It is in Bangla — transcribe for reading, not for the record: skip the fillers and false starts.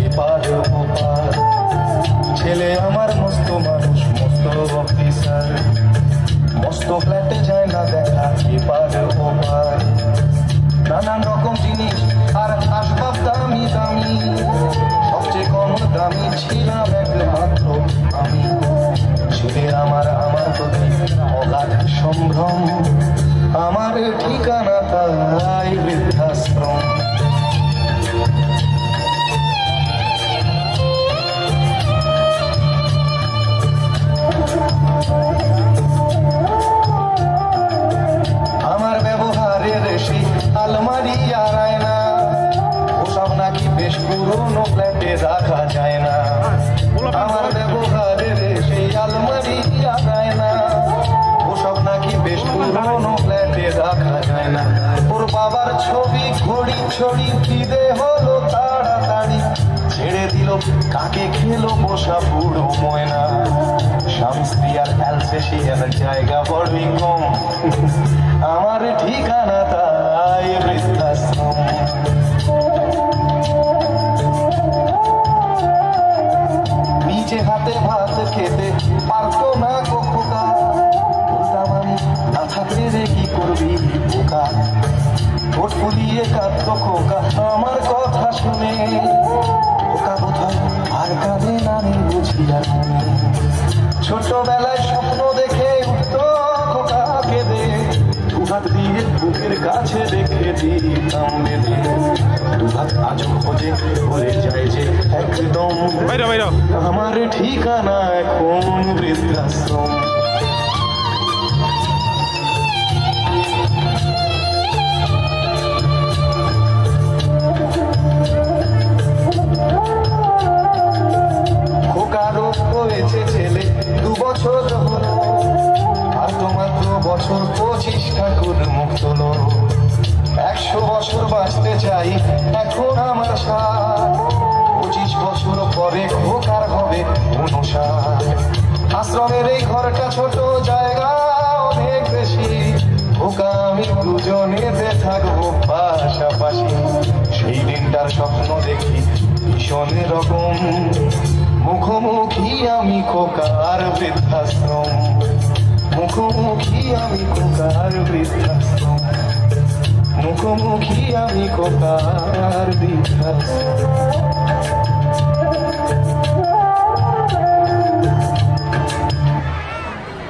এপার ওপার। ছেলে আমার মস্ত মানুষ, মস্ত অফিসার, মস্ত ফ্ল্যাটে যায় না দেখা এপার ওপার। নানান রকম জিনিস আর আসবাব দামি দামি, সবচেয়ে কম দামি ছিলাম একমাত্র আমি। ছেলে আমার প্রতি অগাধ সম্ভ্রম, আমার ঠিকানা তাই বৃদ্ধাশ্রম। আমার ব্যবহারের সেই আলমারি আর আয়না, ওসব নাকি বেশ পুরনো ফ্ল্যাটে রাখা যায় না। আমার ব্যবহারের সেই আলমারি আর আয়না, ওসব নাকি বেশ পুরনো ফ্ল্যাটে রাখা যায় না। ওর বাবার ছবি ঘড়ি ছড়ি ফিরে হলো তাড়াতাড়ি, ছেড়ে দিল কাকে খেলো বসা বুড়ো ময়না। স্বামী স্ত্রী আর অ্যালসেশিয়ান জায়গা বড়ই কম, আমার ঠিকানা তাই বৃদ্ধাশ্রম। নিজে হাতে ভাত খেতে পারতো না খোকা, বলতাম আমি না থাকলে রে কি করবি বোকা। ঠোঁট ফুলিয়ে কাঁদতো খোকা আমার কথা শুনে, খোকা কোথায় আর কাঁদে না রে বুঝিয়া। ছোটবেলায় স্বপ্ন দেখে উঠতো খোকা কেঁদে, দুহাত দিয়ে বুকের কাছে রেখে দিতাম বেঁধে। দুহাত আজ খোঁজে ভরে যায় যে একদম, আমার ঠিকানা এখন বৃদ্ধাশ্রম। খোকারও হয়েছে ছেলে 2 বছর হলো, আর তো মাত্র বছর 25 ঠাকুর মুখ তোলো। 100 বছর বাঁচতে চাই এখন আমার সাথ, 25 বছর পরে খোকার হবে 59। আশ্রমের এই ঘরটা ছোট, জায়গা অনেক বেশি, খোকা আমি দুজনেতে থাকবো পাশাপাশি। সেই দিনটার স্বপ্ন দেখি ভীষণ রকম, মুখোমুখি আমি খোকার বৃদ্ধাশ্রম, মুখোমুখি আমি খোকার বৃদ্ধাশ্রম, মুখোমুখি আমি খোকার বৃদ্ধাশ্রম।